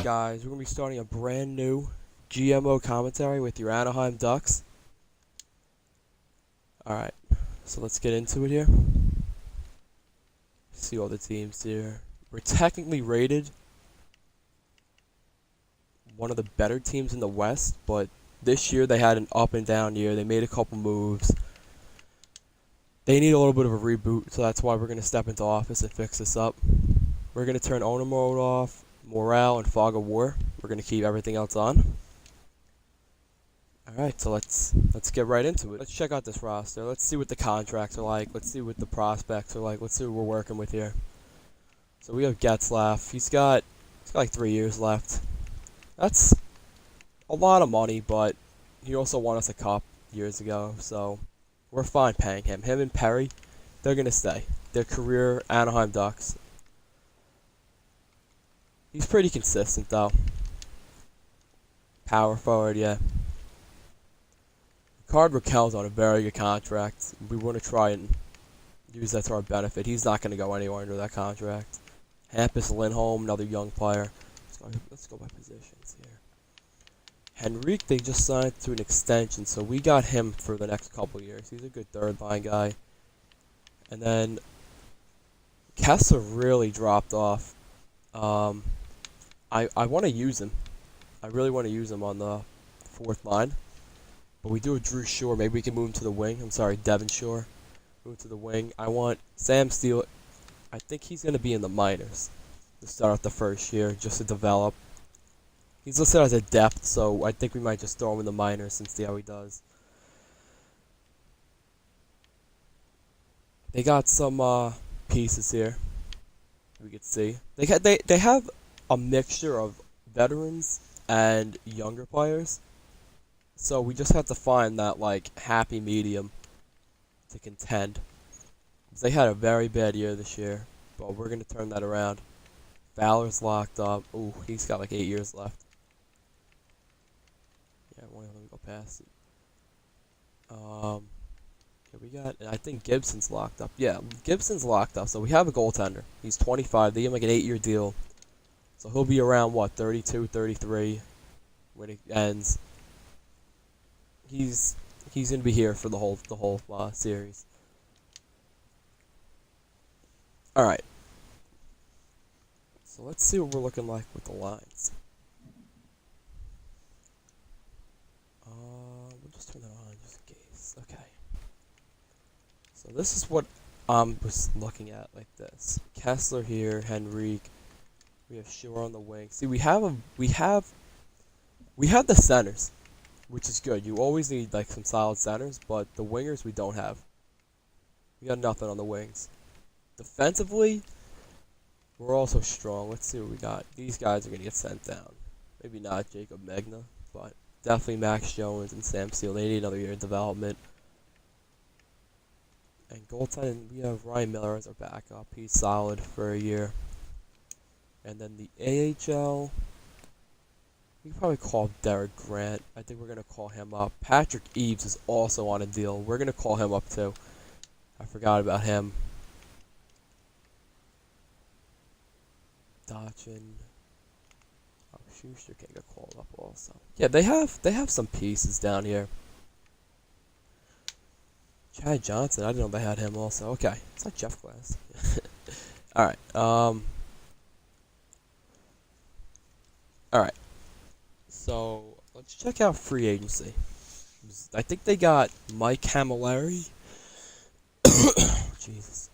Guys, we're going to be starting a brand new GMO commentary with your Anaheim Ducks. Alright, so let's get into it here. See all the teams here. We're technically rated one of the better teams in the West, but this year they had an up and down year. They made a couple moves. They need a little bit of a reboot, so that's why we're going to step into office and fix this up. We're going to turn owner mode off, morale, and fog of war. We're going to keep everything else on. Alright, so let's get right into it. Let's check out this roster. Let's see what the contracts are like. Let's see what the prospects are like. Let's see what we're working with here. So we have Getzlaff. He's got like 3 years left. That's a lot of money, but he also won us a cup years ago, so we're fine paying him. Him and Perry, they're going to stay. They're career Anaheim Ducks. He's pretty consistent, though. Power forward, yeah. Card Raquel's on a very good contract. We want to try and use that to our benefit. He's not going to go anywhere under that contract. Hampus Lindholm, another young player. Let's go by positions here. Henrique, they just signed to an extension, so we got him for the next couple years. He's a good third line guy. And then Kessler really dropped off. I want to use him. I really want to use him on the fourth line. But we do a Drew Shore. Maybe we can move him to the wing. I'm sorry, Devon Shore. Move to the wing. I want Sam Steele. I think he's going to be in the minors to start out the first year, just to develop. He's listed as a depth, so I think we might just throw him in the minors and see how he does. They got some pieces here. We could see they have a mixture of veterans and younger players. So we just have to find that like happy medium to contend. They had a very bad year this year, but we're gonna turn that around. Fowler's locked up. Ooh, he's got like 8 years left. Yeah, let me go past it. Here we got, I think Gibson's locked up. Yeah, Gibson's locked up. So we have a goaltender. He's 25. They give him like an 8-year deal. So he'll be around what, 32, 33 when it ends. He's gonna be here for the whole series. All right. So let's see what we're looking like with the lines. We'll just turn that on just in case. Okay. So this is what I was looking at like this. Kessler here, Henrique. We have Shore on the wing. See, we have the centers, which is good. You always need like some solid centers, but the wingers we don't have. We got nothing on the wings. Defensively, we're also strong. Let's see what we got. These guys are going to get sent down. Maybe not Jacob Magna, but definitely Max Jones and Sam Steele. They need another year of development. And goaltending, we have Ryan Miller as our backup. He's solid for a year. And then the AHL, we can probably call Derek Grant. I think we're going to call him up. Patrick Eves is also on a deal. We're going to call him up too. I forgot about him. Dodgen. Oh, Schuster can get called up also. Yeah, they have some pieces down here. Chad Johnson, I didn't know they had him also. Okay, it's like Jeff Glass. Alright, So let's check out free agency. I think they got Mike Camilleri. Jesus.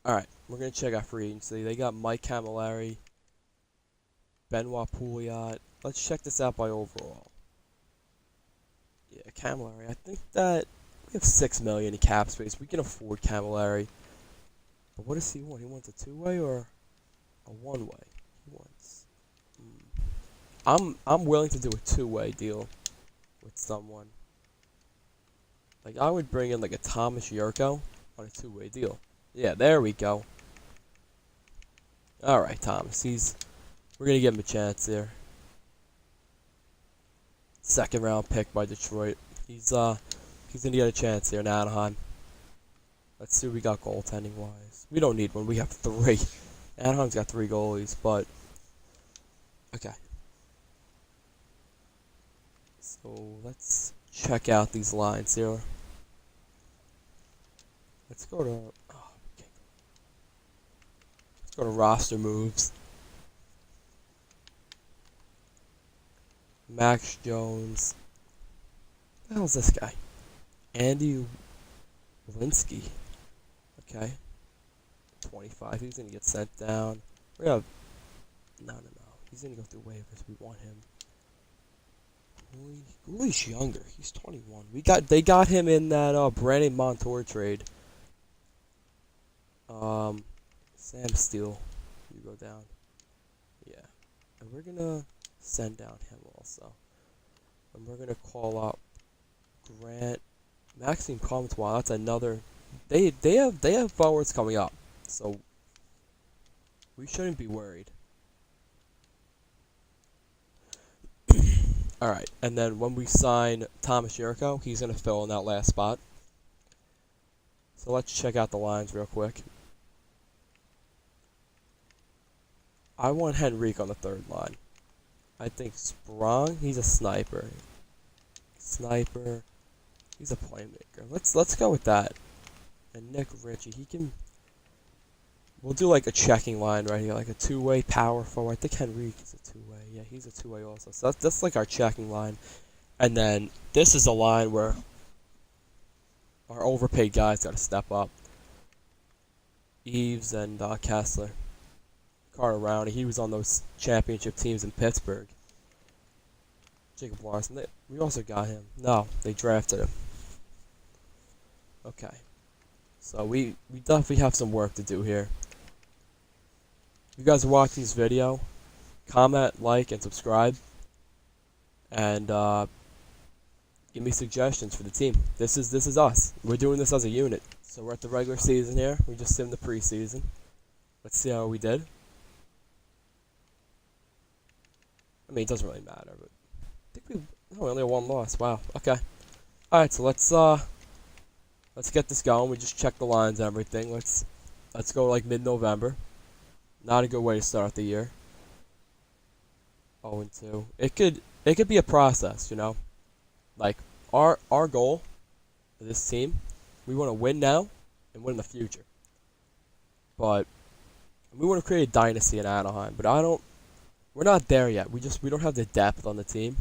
Alright, we're going to check out free agency. They got Mike Camilleri, Benoit Pouliot. Let's check this out by overall. Yeah, Camilleri. I think that we have $6 million in cap space. We can afford Camilleri. But what does he want? He wants a two-way or a one-way? He wants... I'm willing to do a two-way deal with someone. Like, I would bring in, like, a Thomas Yurko on a two-way deal. Yeah, there we go. Alright, Thomas. We're going to give him a chance here. Second round pick by Detroit. He's going to get a chance here in Anaheim. Let's see what we got goaltending-wise. We don't need one. We have 3. Anaheim's got 3 goalies, but... Okay. So, let's check out these lines here. Let's go to... Oh, okay. Let's go to roster moves. Max Jones. What the hell is this guy? Andy Walensky. Okay. 25. He's going to get sent down. We're going to... No. He's going to go through waivers. We want him. Gooley's younger. He's 21. They got him in that Brandon Montour trade. Sam Steele. You go down. Yeah. And we're gonna send down him also. And we're gonna call up Grant Maxime Comtois. That's another they have forwards coming up. So we shouldn't be worried. Alright, and then when we sign Thomas Yurko, he's going to fill in that last spot. So let's check out the lines real quick. I want Henrique on the third line. I think Sprong, he's a sniper. He's a playmaker. Let's go with that. And Nick Ritchie, he can... We'll do like a checking line right here, like a two-way power forward. I think Henrique is a two-way. Yeah, he's a two-way also. So that's like our checking line. And then this is a line where our overpaid guys got to step up. Eves and Kessler. Carter Rowney, he was on those championship teams in Pittsburgh. Jacob Larson, we also got him. No, they drafted him. Okay. So we definitely have some work to do here. If you guys are watching this video, comment, like, and subscribe. And give me suggestions for the team. This is us. We're doing this as a unit. So we're at the regular season here. We just simmed the preseason. Let's see how we did. I mean, it doesn't really matter, but I think we only have 1 loss. Wow. Okay. All right. So let's get this going. We just checked the lines and everything. Let's go like mid-November. Not a good way to start the year. 0-2. It could be a process, you know. Like our goal for this team, we want to win now and win in the future. But we want to create a dynasty in Anaheim. But we're not there yet. We don't have the depth on the team.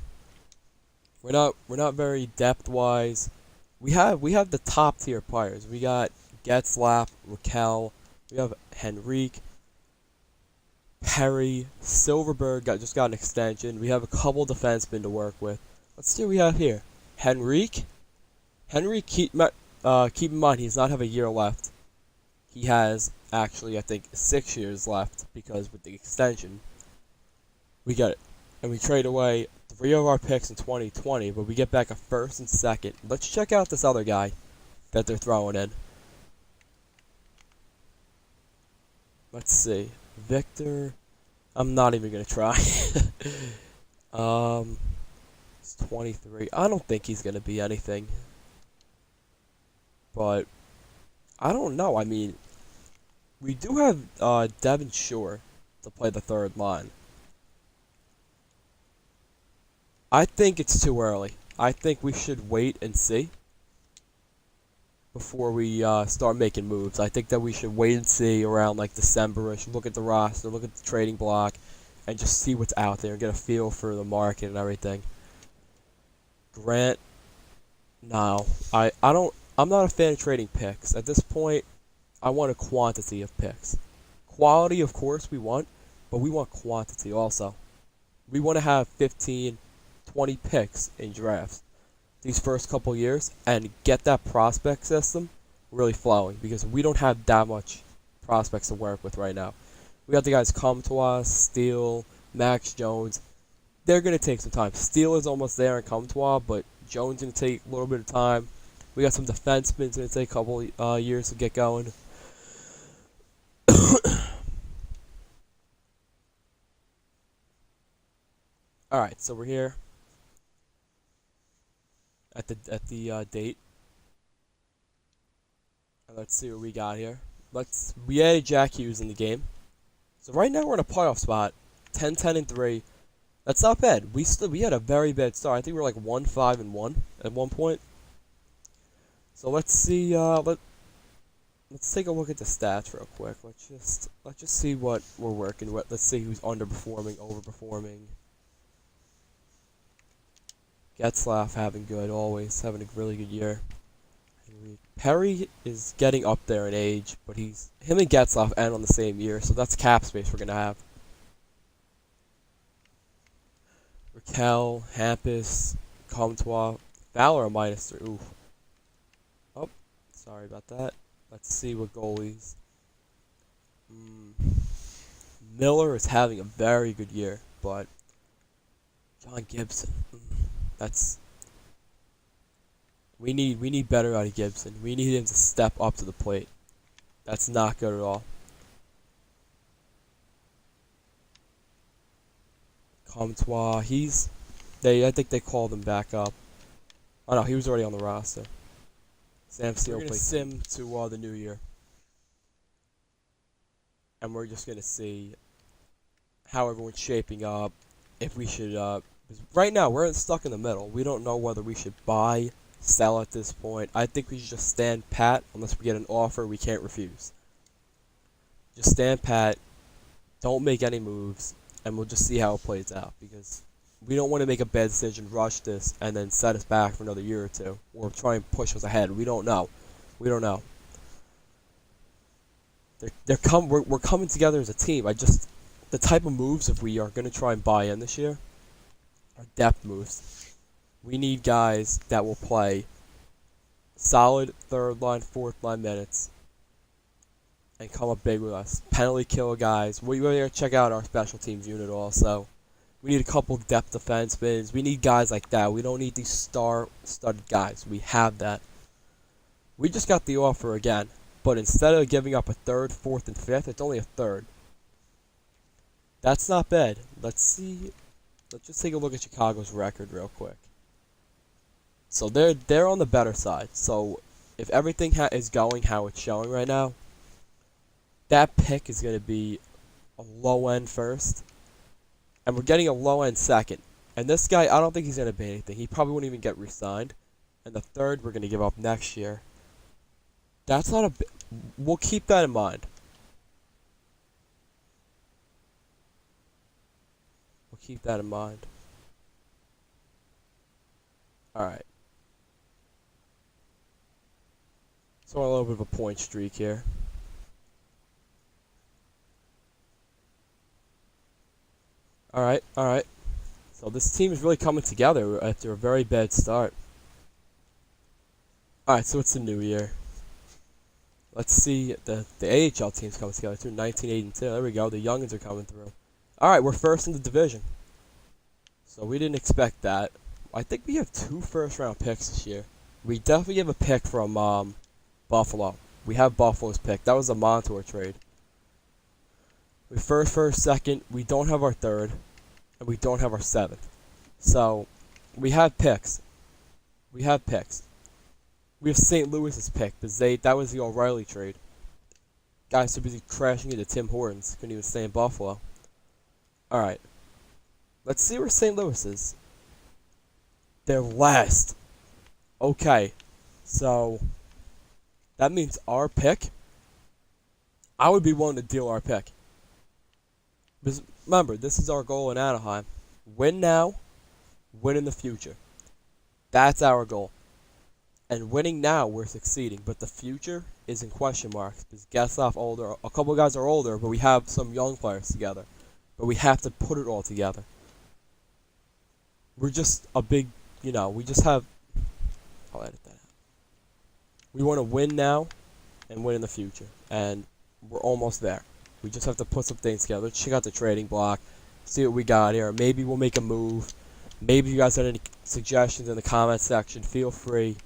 We're not very depth-wise. We have the top tier players. We got Getzlaf, Raquel. We have Henrique, Perry, Silverberg just got an extension. We have a couple defensemen to work with. Let's see what we have here. Henrique, keep in mind he does not have a year left. He has actually, I think, 6 years left because with the extension, we get it, and we trade away 3 of our picks in 2020, but we get back a first and second. Let's check out this other guy that they're throwing in. Let's see. Victor. I'm not even going to try. It's 23. I don't think he's going to be anything. But I don't know. I mean, we do have Devin Shore to play the third line. I think it's too early. I think we should wait and see before we start making moves. I think that we should wait and see around like December-ish, look at the roster, look at the trading block, and just see what's out there and get a feel for the market and everything. Grant, no, I'm not a fan of trading picks. At this point, I want a quantity of picks. Quality, of course, we want, but we want quantity also. We want to have 15, 20 picks in drafts these first couple years and get that prospect system really flowing, because we don't have that much prospects to work with right now. We got the guys come to us, Steele, Max Jones. They're going to take some time. Steele is almost there and come to us, but Jones is going to take a little bit of time. We got some defensemen. It's going to take a couple years to get going. All right, so we're here at the date, and let's see what we got here. We added Jack Hughes in the game, so right now we're in a playoff spot, 10-10-3. That's not bad. We had a very bad start. I think we were like 1-5-1 at one point. So let's see. Let's take a look at the stats real quick. Let's just see what we're working with. Let's see who's underperforming, overperforming. Getzlaff having always having a really good year. Perry is getting up there in age, but him and Getzlaff end on the same year, so that's cap space we're gonna have. Raquel, Hampus, Comtois, Fowler a -3. Oof. Oh, sorry about that. Let's see what goalies. Miller is having a very good year, but John Gibson. We need better out of Gibson. We need him to step up to the plate. That's not good at all. Comtois, I think they called him back up. Oh no, he was already on the roster. Sam Steele played sim to the new year, and we're just gonna see how everyone's shaping up. If we should, right now we're stuck in the middle. We don't know whether we should buy, sell at this point. I think we should just stand pat unless we get an offer we can't refuse. Just stand pat. Don't make any moves, and we'll just see how it plays out, because we don't want to make a bad decision, rush this, and then set us back for another year or two, or try and push us ahead. We don't know. We don't know. We're coming together as a team. The type of moves, if we are going to try and buy in this year, are depth moves. We need guys that will play solid third line, fourth line minutes, and come up big with us. Penalty kill guys. We're going to check out our special teams unit also. We need a couple depth defensemen. We need guys like that. We don't need these star-studded guys. We have that. We just got the offer again, but instead of giving up a third, fourth, and fifth, it's only a third. That's not bad. Let's see. Let's just take a look at Chicago's record real quick. So they're on the better side. So if everything is going how it's showing right now, that pick is going to be a low end first. And we're getting a low-end second. And this guy, I don't think he's going to be anything. He probably won't even get re-signed. And the third, we're going to give up next year. That's not we'll keep that in mind. We'll keep that in mind. Alright. So a little bit of a point streak here. Alright. So this team is really coming together after a very bad start. Alright, so it's a new year. Let's see, the AHL team's coming together too, 19-8-2. There we go, the youngins are coming through. Alright, we're first in the division. So we didn't expect that. I think we have 2 first-round picks this year. We definitely have a pick from Buffalo. We have Buffalo's pick. That was a Montour trade. We first, second. We don't have our third, and we don't have our seventh. So we have picks. We have St. Louis's pick, but that was the O'Reilly trade. Guys too busy crashing into Tim Hortons, couldn't even stay in Buffalo. All right, let's see where St. Louis is. They're last. Okay, so that means our pick. I would be willing to deal our pick. Because remember, this is our goal in Anaheim. Win now, win in the future. That's our goal. And winning now, we're succeeding. But the future is in question marks. Because Getzlaf older, a couple of guys are older, but we have some young players together. But we have to put it all together. We're just a big, we just have... I'll edit that out. We want to win now and win in the future. And we're almost there. We just have to put some things together. Let's check out the trading block. See what we got here. Maybe we'll make a move. Maybe you guys have any suggestions in the comment section. Feel free.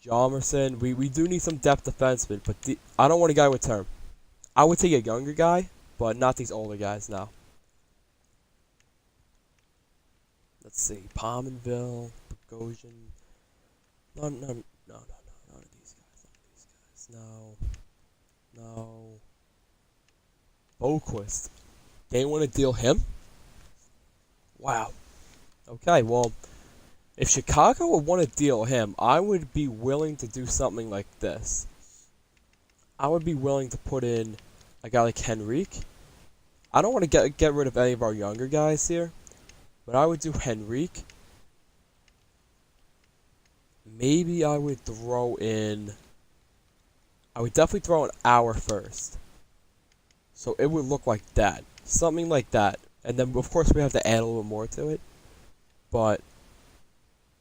Jomerson. We do need some depth defensemen. But I don't want a guy with term. I would take a younger guy. But not these older guys now. Let's see. Pominville. Bogosian. No. None of these guys. No. Boquist. They want to deal him? Wow. Okay, well, if Chicago would want to deal him, I would be willing to do something like this. I would be willing to put in a guy like Henrique. I don't want to get rid of any of our younger guys here, but I would do Henrique. Maybe I would throw in... I would definitely throw in our first. So it would look like that. Something like that. And then, of course, we have to add a little more to it. But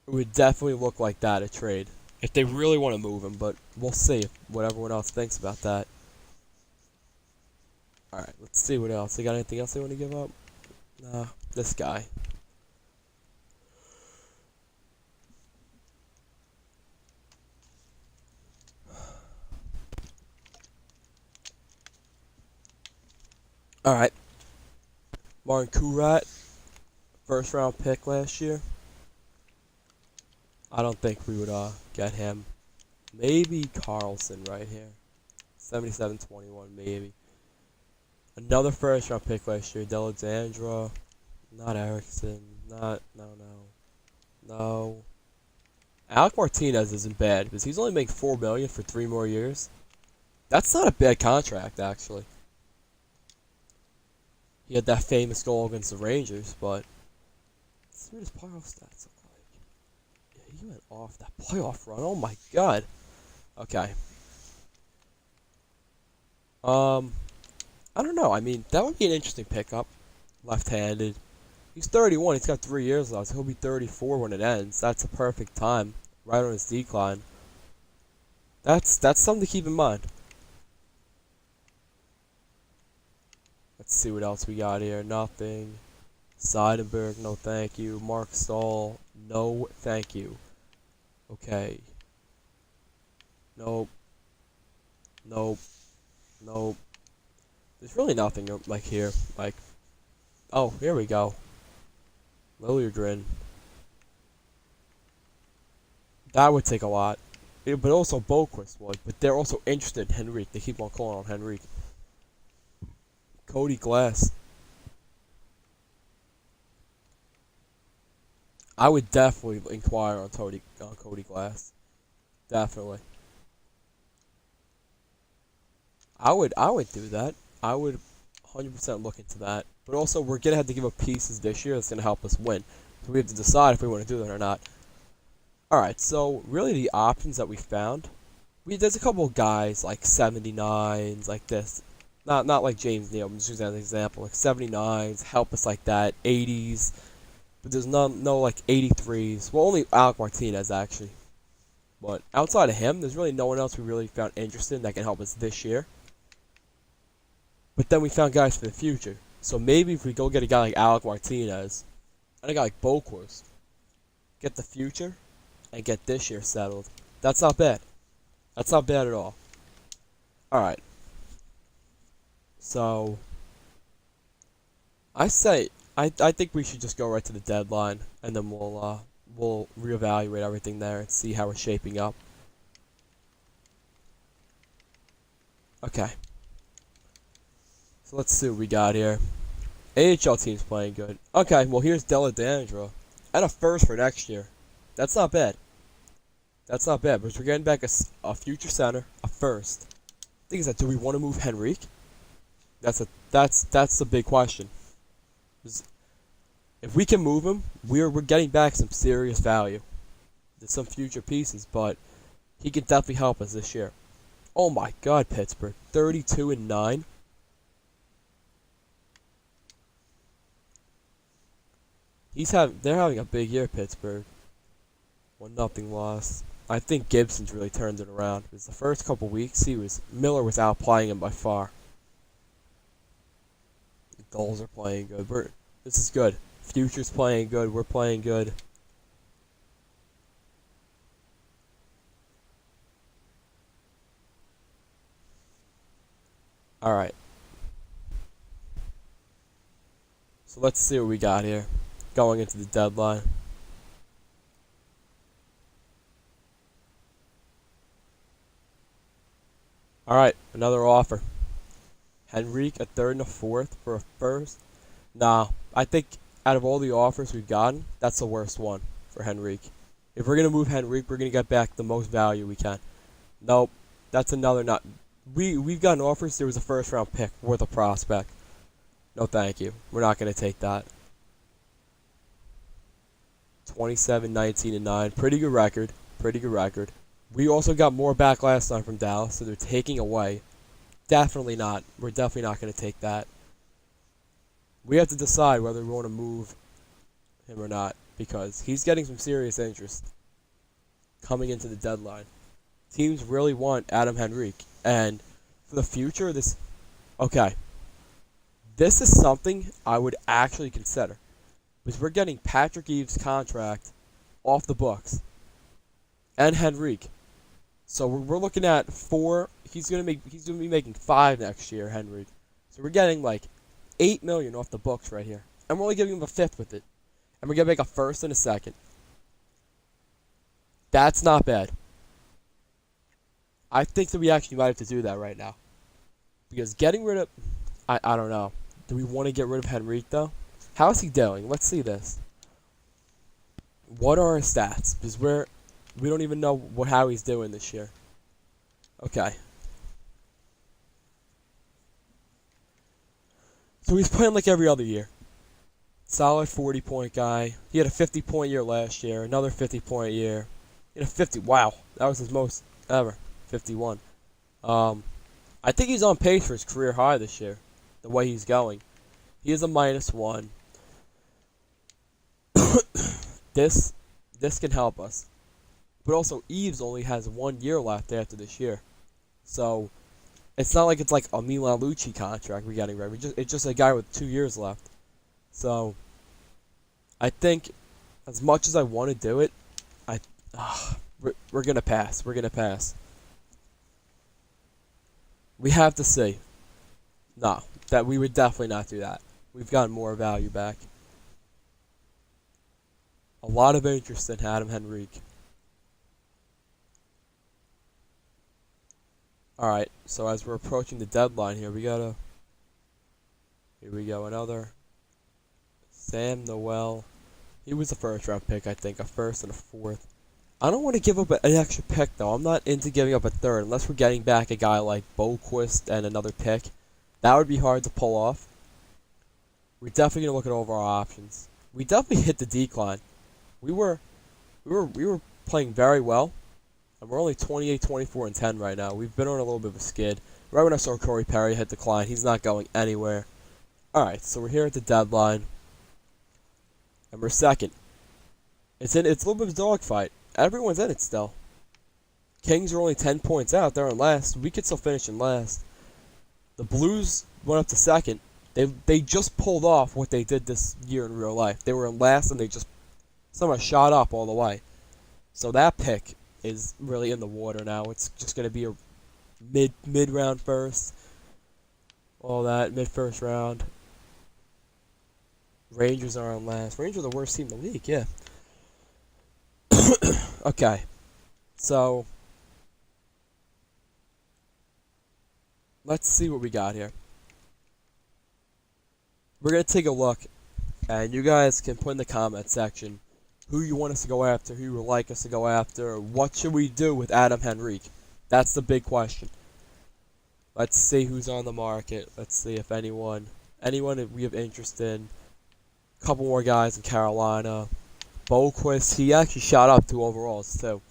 it would definitely look like that, a trade. If they really want to move him. But we'll see what everyone else thinks about that. Alright, let's see what else. They got anything else they want to give up? Nah, this guy. Alright. Martin Kurat, first round pick last year. I don't think we would get him. Maybe Carlson right here. 77-21 maybe. Another first round pick last year. Deladandra. Not Erickson. No. Alec Martinez isn't bad because he's only making $4 million for 3 more years. That's not a bad contract actually. He had that famous goal against the Rangers, but let's see what his playoff stats look like. Yeah, he went off that playoff run. Oh my god. Okay. I don't know. I mean, that would be an interesting pickup. Left-handed. He's 31. He's got 3 years left. So he'll be 34 when it ends. That's a perfect time. Right on his decline. That's something to keep in mind. Let's see what else we got here. Nothing. Seidenberg, no thank you. Mark Stahl, no thank you. Okay. Nope. There's really nothing like here. Like, oh, here we go. Liljegren. That would take a lot. But also Boquist would. But they're also interested in Henrique. They keep on calling on Henrique. Cody Glass. I would definitely inquire on Cody Glass. Definitely. I would do that. I would 100% look into that. But also, we're going to have to give up pieces this year that's going to help us win. So we have to decide if we want to do that or not. Alright, so really the options that we found. There's a couple of guys like 79s, like this. Not like James Neal, I'm just using that as an example. Like 79s, help us like that. 80s. But there's no like 83s. Well, only Alec Martinez, actually. But outside of him, there's really no one else we really found interested in that can help us this year. But then we found guys for the future. So maybe if we go get a guy like Alec Martinez, and a guy like Boquist, get the future, and get this year settled. That's not bad. That's not bad at all. Alright. So, I think we should just go right to the deadline, and then we'll reevaluate everything there and see how we're shaping up. Okay. So let's see what we got here. AHL team's playing good. Okay, well here's Deladandra. And a first for next year. That's not bad. That's not bad, because we're getting back a future center, a first. The thing is that, do we want to move Henrique? That's the big question. If we can move him, we're getting back some serious value. There's some future pieces, but he could definitely help us this year. Oh my God, Pittsburgh, 32-9. They're having a big year, Pittsburgh. 1-0 loss. I think Gibson's really turned it around. Because the first couple weeks, Miller was outplaying him by far. The goals are playing good. This is good. Future's playing good. We're playing good. All right. So let's see what we got here going into the deadline. All right, another offer. Henrique, a third and a fourth for a first. Nah, I think out of all the offers we've gotten, that's the worst one for Henrique. If we're gonna move Henrique, we're gonna get back the most value we can. Nope, that's another not. We've gotten offers. There was a first round pick worth a prospect. No, thank you. We're not gonna take that. 27, 19, and 9. Pretty good record. Pretty good record. We also got more back last time from Dallas, so they're taking away. Definitely not. We're definitely not going to take that. We have to decide whether we want to move him or not, because he's getting some serious interest coming into the deadline. Teams really want Adam Henrique, and for the future, this is something I would actually consider, because we're getting Patrick Eves' contract off the books and Henrique. So we're looking at 4. He's gonna be making 5 next year, Henry. So we're getting like $8 million off the books right here, and we're only giving him a fifth with it, and we're gonna make a first and a second. That's not bad. I think that we actually might have to do that right now, because getting rid of I don't know. Do we want to get rid of Henrique though? How is he doing? Let's see this. What are our stats? Because we don't even know how he's doing this year. Okay. So he's playing like every other year. Solid 40-point guy. He had a 50-point year last year. Another 50-point year. He had a 50. Wow. That was his most ever. 51. I think he's on pace for his career high this year. The way he's going. He is a -1. This can help us. But also, Eves only has 1 year left after this year. So, it's not like it's like a Milan Lucic contract we're getting rid of. It's just a guy with 2 years left. So, I think, as much as I want to do it, we're going to pass. We're going to pass. We have to see. No, that we would definitely not do that. We've gotten more value back. A lot of interest in Adam Henrique. Alright, so as we're approaching the deadline here, here we go, another Sam Noel. He was a first round pick, I think, a first and a fourth. I don't want to give up an extra pick, though. I'm not into giving up a third, unless we're getting back a guy like Boquist and another pick. That would be hard to pull off. We're definitely going to look at all of our options. We definitely hit the decline. We were playing very well. And we're only 28, 24, and 10 right now. We've been on a little bit of a skid. Right when I saw Corey Perry hit decline, he's not going anywhere. Alright, so we're here at the deadline. And we're second. It's a little bit of a dogfight. Everyone's in it still. Kings are only 10 points out. They're in last. We could still finish in last. The Blues went up to second. They just pulled off what they did this year in real life. They were in last and they just somehow shot up all the way. So that pick is really in the water now. It's just going to be a mid-round first. All that, mid-first round. Rangers are on last. Rangers are the worst team in the league, yeah. Okay. So, let's see what we got here. We're going to take a look, and you guys can put in the comment section who you want us to go after, who you would like us to go after, what should we do with Adam Henrique? That's the big question. Let's see who's on the market. Let's see if anyone that we have interest in. A couple more guys in Carolina. Boquist, he actually shot up 2 overalls too.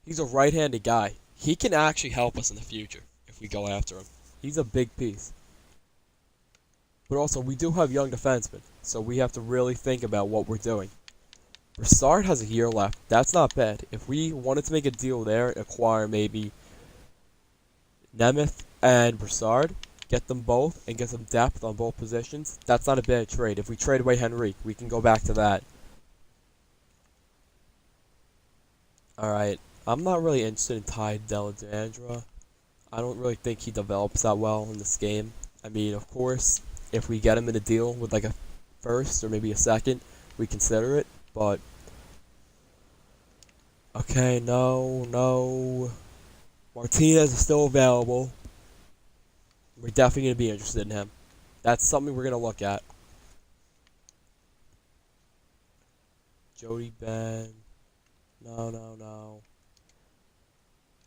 He's a right-handed guy. He can actually help us in the future if we go after him. He's a big piece. But also, we do have young defensemen, so we have to really think about what we're doing. Broussard has a year left. That's not bad. If we wanted to make a deal there, acquire maybe Nemeth and Broussard, get them both, and get some depth on both positions, that's not a bad trade. If we trade away Henrique, we can go back to that. Alright, I'm not really interested in Ty Dellandrea. I don't really think he develops that well in this game. I mean, of course, if we get him in a deal with like a first or maybe a second, we consider it, but... Okay, no. Martinez is still available. We're definitely going to be interested in him. That's something we're going to look at. Jody Ben. No.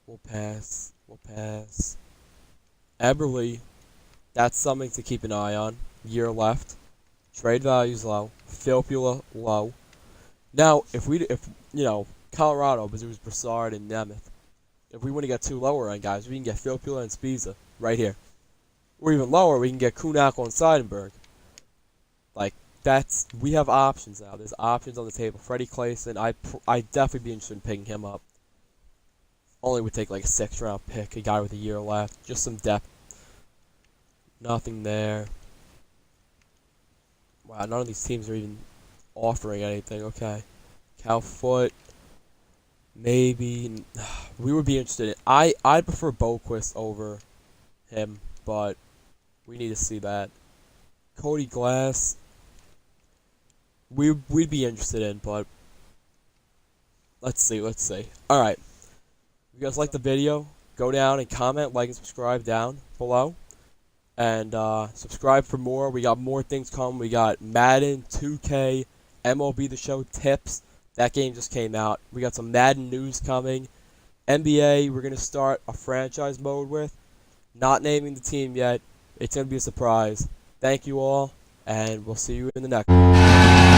We'll pass. Eberle. That's something to keep an eye on. Year left. Trade value's low. Filppula low. Now, if Colorado, because it was Broussard and Nemeth. If we want to get 2 lower end guys, we can get Filppula and Spiza right here. Or even lower, we can get Kuhnhackl and Seidenberg. Like, we have options now. There's options on the table. Freddie Clayson, I'd definitely be interested in picking him up. Only would take like a 6th round pick, a guy with a year left. Just some depth. Nothing there. Wow, none of these teams are even offering anything. Okay. Calfoot. Maybe. We would be interested in. I'd prefer Boquist over him, but we need to see that. Cody Glass. We'd be interested in, but let's see. Alright. If you guys like the video, go down and comment, like, and subscribe down below. And subscribe for more. We got more things coming. We got Madden, 2K, MLB The Show tips. That game just came out. We got some Madden news coming. NBA, we're going to start a franchise mode with. Not naming the team yet. It's going to be a surprise. Thank you all, and we'll see you in the next one.